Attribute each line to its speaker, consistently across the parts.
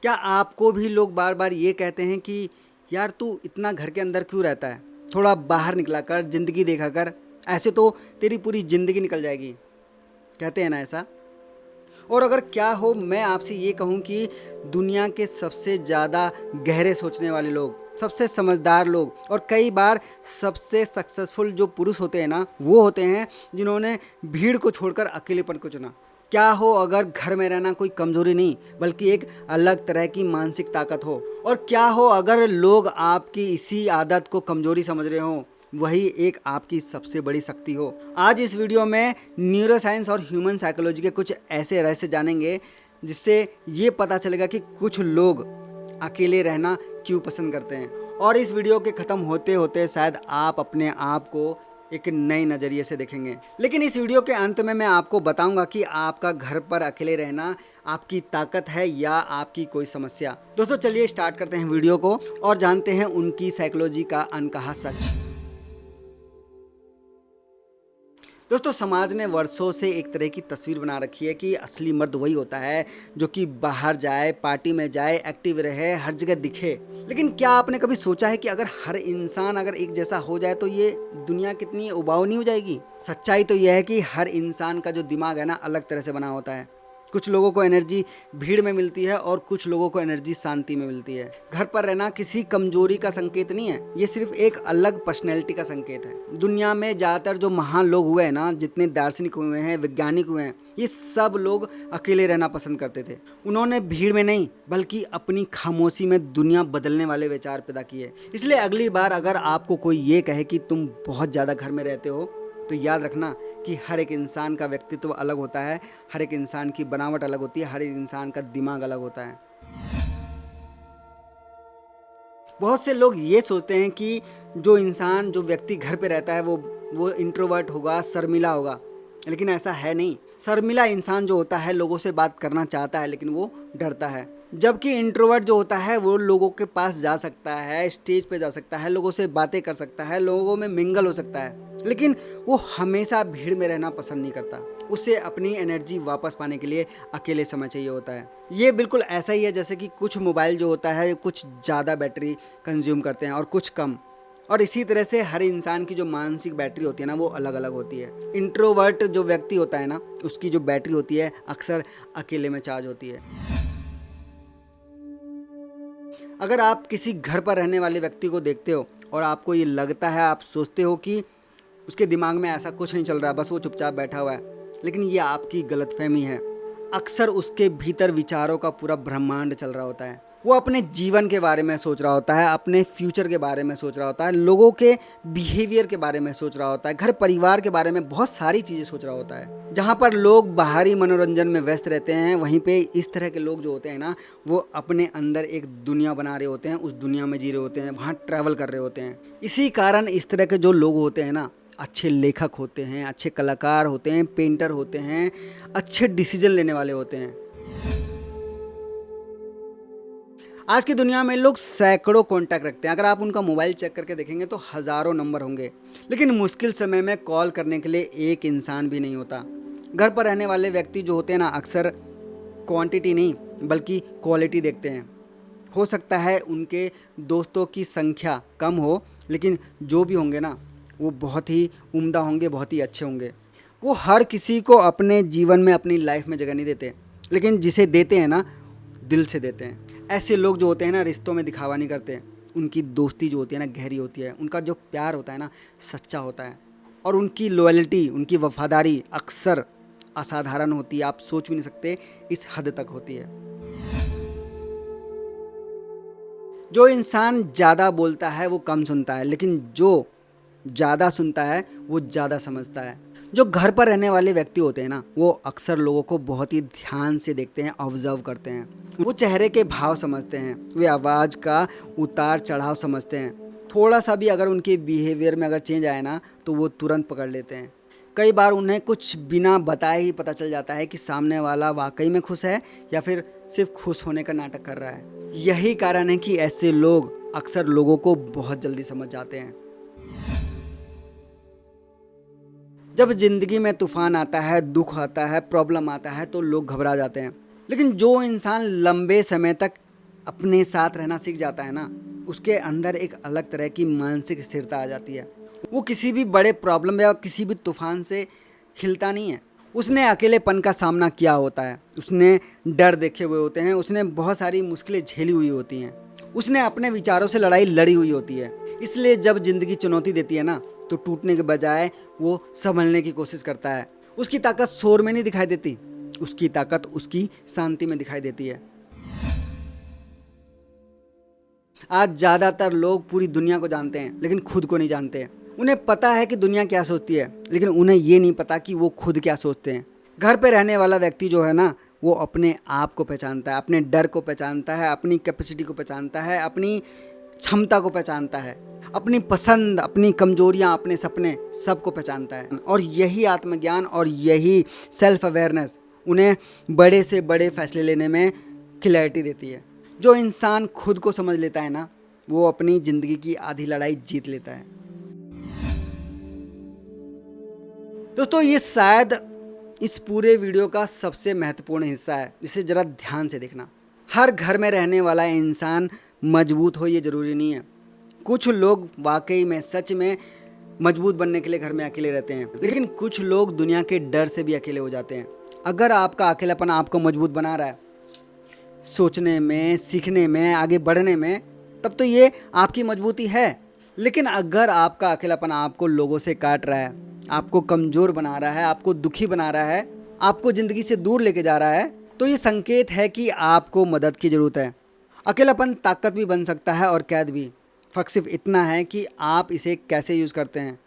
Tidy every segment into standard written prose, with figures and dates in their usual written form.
Speaker 1: क्या आपको भी लोग बार बार ये कहते हैं कि यार तू इतना घर के अंदर क्यों रहता है, थोड़ा बाहर निकला कर, ज़िंदगी देखा कर, ऐसे तो तेरी पूरी ज़िंदगी निकल जाएगी। कहते हैं ना ऐसा। और अगर क्या हो, मैं आपसे ये कहूँ कि दुनिया के सबसे ज़्यादा गहरे सोचने वाले लोग, सबसे समझदार लोग और कई बार सबसे सक्सेसफुल जो पुरुष होते हैं ना, वो होते हैं जिन्होंने भीड़ को छोड़कर अकेलेपन को चुना। क्या हो अगर घर में रहना कोई कमज़ोरी नहीं बल्कि एक अलग तरह की मानसिक ताकत हो, और क्या हो अगर लोग आपकी इसी आदत को कमज़ोरी समझ रहे हों, वही एक आपकी सबसे बड़ी शक्ति हो। आज इस वीडियो में न्यूरो साइंस और ह्यूमन साइकोलॉजी के कुछ ऐसे रहस्य जानेंगे जिससे ये पता चलेगा कि कुछ लोग अकेले रहना क्यों पसंद करते हैं। और इस वीडियो के ख़त्म होते होते शायद आप अपने आप को एक नए नज़रिए से देखेंगे। लेकिन इस वीडियो के अंत में मैं आपको बताऊंगा कि आपका घर पर अकेले रहना आपकी ताकत है या आपकी कोई समस्या। दोस्तों चलिए स्टार्ट करते हैं वीडियो को और जानते हैं उनकी साइकोलॉजी का अनकहा सच। दोस्तों समाज ने वर्षों से एक तरह की तस्वीर बना रखी है कि असली मर्द वही होता है जो कि बाहर जाए, पार्टी में जाए, एक्टिव रहे, हर जगह दिखे। लेकिन क्या आपने कभी सोचा है कि अगर हर इंसान अगर एक जैसा हो जाए तो ये दुनिया कितनी उबाऊ नहीं हो जाएगी। सच्चाई तो यह है कि हर इंसान का जो दिमाग है ना, अलग तरह से बना होता है। कुछ लोगों को एनर्जी भीड़ में मिलती है और कुछ लोगों को एनर्जी शांति में मिलती है। घर पर रहना किसी कमजोरी का संकेत नहीं है, ये सिर्फ एक अलग पर्सनैलिटी का संकेत है। दुनिया में ज़्यादातर जो महान लोग हुए हैं ना, जितने दार्शनिक हुए हैं, वैज्ञानिक हुए हैं, ये सब लोग अकेले रहना पसंद करते थे। उन्होंने भीड़ में नहीं बल्कि अपनी खामोशी में दुनिया बदलने वाले विचार पैदा किए। इसलिए अगली बार अगर आपको कोई ये कहे कि तुम बहुत ज़्यादा घर में रहते हो, तो याद रखना कि हर एक इंसान का व्यक्तित्व अलग होता है, हर एक इंसान की बनावट अलग होती है, हर एक इंसान का दिमाग अलग होता है। बहुत से लोग ये सोचते हैं कि जो व्यक्ति घर पे रहता है वो इंट्रोवर्ट होगा, शर्मिला होगा। लेकिन ऐसा है नहीं। शर्मिला इंसान जो होता है लोगों से बात करना चाहता है लेकिन वो डरता है, जबकि इंट्रोवर्ट जो होता है वो लोगों के पास जा सकता है, स्टेज पे जा सकता है, लोगों से बातें कर सकता है, लोगों में मिंगल हो सकता है, लेकिन वो हमेशा भीड़ में रहना पसंद नहीं करता। उसे अपनी एनर्जी वापस पाने के लिए अकेले समय चाहिए होता है। ये बिल्कुल ऐसा ही है जैसे कि कुछ मोबाइल जो होता है कुछ ज़्यादा बैटरी कंज्यूम करते हैं और कुछ कम। और इसी तरह से हर इंसान की जो मानसिक बैटरी होती है ना, वो अलग अलग होती है। इंट्रोवर्ट जो व्यक्ति होता है ना, उसकी जो बैटरी होती है अक्सर अकेले में चार्ज होती है। अगर आप किसी घर पर रहने वाले व्यक्ति को देखते हो और आपको ये लगता है, आप सोचते हो कि उसके दिमाग में ऐसा कुछ नहीं चल रहा, बस वो चुपचाप बैठा हुआ है, लेकिन ये आपकी गलतफहमी है। अक्सर उसके भीतर विचारों का पूरा ब्रह्मांड चल रहा होता है। वो अपने जीवन के बारे में सोच रहा होता है, अपने फ्यूचर के बारे में सोच रहा होता है, लोगों के बिहेवियर के बारे में सोच रहा होता है, घर परिवार के बारे में बहुत सारी चीज़ें सोच रहा होता है। जहाँ पर लोग बाहरी मनोरंजन में व्यस्त रहते हैं, वहीं पे इस तरह के लोग जो होते हैं ना, वो अपने अंदर एक दुनिया बना रहे होते हैं, उस दुनिया में जी रहे होते हैं, वहाँ ट्रैवल कर रहे होते हैं। इसी कारण इस तरह के जो लोग होते हैं ना, अच्छे लेखक होते हैं, अच्छे कलाकार होते हैं, पेंटर होते हैं, अच्छे डिसीजन लेने वाले होते हैं। आज की दुनिया में लोग सैकड़ों कॉन्टैक्ट रखते हैं। अगर आप उनका मोबाइल चेक करके देखेंगे तो हज़ारों नंबर होंगे, लेकिन मुश्किल समय में कॉल करने के लिए एक इंसान भी नहीं होता। घर पर रहने वाले व्यक्ति जो होते हैं ना, अक्सर क्वांटिटी नहीं बल्कि क्वालिटी देखते हैं। हो सकता है उनके दोस्तों की संख्या कम हो, लेकिन जो भी होंगे ना, वो बहुत ही उम्दा होंगे, बहुत ही अच्छे होंगे। वो हर किसी को अपने जीवन में, अपनी लाइफ में जगह नहीं देते, लेकिन जिसे देते हैं ना, दिल से देते हैं। ऐसे लोग जो होते हैं ना, रिश्तों में दिखावा नहीं करते। उनकी दोस्ती जो होती है ना, गहरी होती है। उनका जो प्यार होता है ना, सच्चा होता है। और उनकी लॉयल्टी, उनकी वफादारी अक्सर असाधारण होती है। आप सोच भी नहीं सकते इस हद तक होती है। जो इंसान ज़्यादा बोलता है वो कम सुनता है, लेकिन जो ज़्यादा सुनता है वो ज़्यादा समझता है। जो घर पर रहने वाले व्यक्ति होते हैं ना, वो अक्सर लोगों को बहुत ही ध्यान से देखते हैं, ऑब्जर्व करते हैं। वो चेहरे के भाव समझते हैं, वे आवाज़ का उतार चढ़ाव समझते हैं। थोड़ा सा भी अगर उनके बिहेवियर में अगर चेंज आए ना, तो वो तुरंत पकड़ लेते हैं। कई बार उन्हें कुछ बिना बताए ही पता चल जाता है कि सामने वाला वाकई में खुश है या फिर सिर्फ खुश होने का नाटक कर रहा है। यही कारण है कि ऐसे लोग अक्सर लोगों को बहुत जल्दी समझ जाते हैं। जब ज़िंदगी में तूफान आता है, दुख आता है, प्रॉब्लम आता है, तो लोग घबरा जाते हैं। लेकिन जो इंसान लंबे समय तक अपने साथ रहना सीख जाता है ना, उसके अंदर एक अलग तरह की मानसिक स्थिरता आ जाती है। वो किसी भी बड़े प्रॉब्लम या किसी भी तूफान से हिलता नहीं है। उसने अकेलेपन का सामना किया होता है, उसने डर देखे हुए होते हैं, उसने बहुत सारी मुश्किलें झेली हुई होती हैं, उसने अपने विचारों से लड़ाई लड़ी हुई होती है। इसलिए जब ज़िंदगी चुनौती देती है ना, तो टूटने के बजाय वो संभलने की कोशिश करता है। उसकी ताकत शोर में नहीं दिखाई देती, उसकी ताकत उसकी शांति में दिखाई देती है। आज ज़्यादातर लोग पूरी दुनिया को जानते हैं लेकिन खुद को नहीं जानते। उन्हें पता है कि दुनिया क्या सोचती है, लेकिन उन्हें ये नहीं पता कि वो खुद क्या सोचते हैं। घर पे रहने वाला व्यक्ति जो है ना, वो अपने आप को पहचानता है, अपने डर को पहचानता है, अपनी कैपेसिटी को पहचानता है, अपनी क्षमता को पहचानता है, अपनी पसंद, अपनी कमजोरियां, अपने सपने सबको पहचानता है। और यही आत्मज्ञान और यही सेल्फ अवेयरनेस उन्हें बड़े से बड़े फैसले लेने में क्लैरिटी देती है। जो इंसान खुद को समझ लेता है ना, वो अपनी ज़िंदगी की आधी लड़ाई जीत लेता है। दोस्तों, ये शायद इस पूरे वीडियो का सबसे महत्वपूर्ण हिस्सा है, इसे ज़रा ध्यान से देखना। हर घर में रहने वाला इंसान मजबूत हो ये ज़रूरी नहीं है। कुछ लोग वाकई में सच में मजबूत बनने के लिए घर में अकेले रहते हैं, लेकिन कुछ लोग दुनिया के डर से भी अकेले हो जाते हैं। अगर आपका अकेलापन आपको मजबूत बना रहा है सोचने में, सीखने में, आगे बढ़ने में, तब तो ये आपकी मजबूती है। लेकिन अगर आपका अकेलापन आपको लोगों से काट रहा है, आपको कमज़ोर बना रहा है, आपको दुखी बना रहा है, आपको ज़िंदगी से दूर लेके जा रहा है, तो ये संकेत है कि आपको मदद की ज़रूरत है। अकेलापन ताकत भी बन सकता है और कैद भी। फ़र्क सिर्फ इतना है कि आप इसे कैसे यूज़ करते हैं।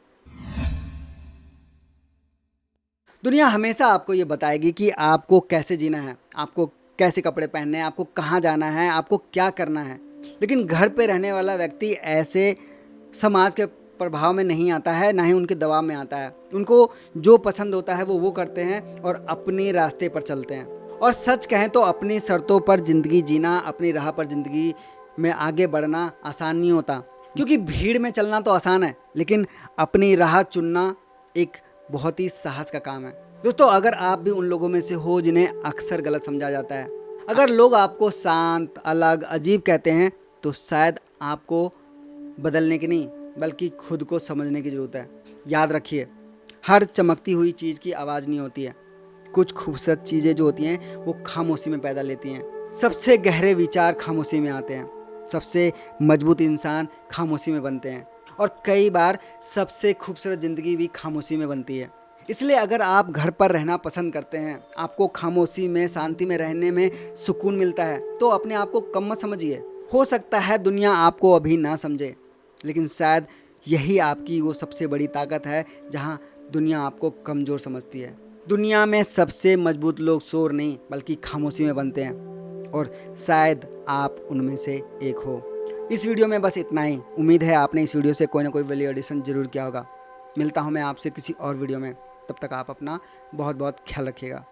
Speaker 1: दुनिया हमेशा आपको ये बताएगी कि आपको कैसे जीना है, आपको कैसे कपड़े पहनने हैं, आपको कहाँ जाना है, आपको क्या करना है। लेकिन घर पे रहने वाला व्यक्ति ऐसे समाज के प्रभाव में नहीं आता है, ना ही उनके दबाव में आता है। उनको जो पसंद होता है वो करते हैं और अपने रास्ते पर चलते हैं। और सच कहें तो अपनी शर्तों पर ज़िंदगी जीना, अपनी राह पर ज़िंदगी में आगे बढ़ना आसान नहीं होता, क्योंकि भीड़ में चलना तो आसान है, लेकिन अपनी राह चुनना एक बहुत ही साहस का काम है। दोस्तों, अगर आप भी उन लोगों में से हो जिन्हें अक्सर गलत समझा जाता है, अगर लोग आपको शांत, अलग, अजीब कहते हैं, तो शायद आपको बदलने की नहीं बल्कि खुद को समझने की ज़रूरत है। याद रखिए, हर चमकती हुई चीज़ की आवाज़ नहीं होती है। कुछ खूबसूरत चीज़ें जो होती हैं वो खामोशी में पैदा लेती हैं। सबसे गहरे विचार खामोशी में आते हैं, सबसे मजबूत इंसान खामोशी में बनते हैं, और कई बार सबसे खूबसूरत ज़िंदगी भी खामोशी में बनती है। इसलिए अगर आप घर पर रहना पसंद करते हैं, आपको खामोशी में, शांति में रहने में सुकून मिलता है, तो अपने आप को कम मत समझिए। हो सकता है दुनिया आपको अभी ना समझे, लेकिन शायद यही आपकी वो सबसे बड़ी ताकत है जहाँ दुनिया आपको कमज़ोर समझती है। दुनिया में सबसे मजबूत लोग शोर नहीं बल्कि खामोशी में बनते हैं, और शायद आप उनमें से एक हो। इस वीडियो में बस इतना ही। उम्मीद है आपने इस वीडियो से कोई ना कोई वैल्यू एडिशन ज़रूर किया होगा। मिलता हूँ मैं आपसे किसी और वीडियो में, तब तक आप अपना बहुत बहुत ख्याल रखिएगा।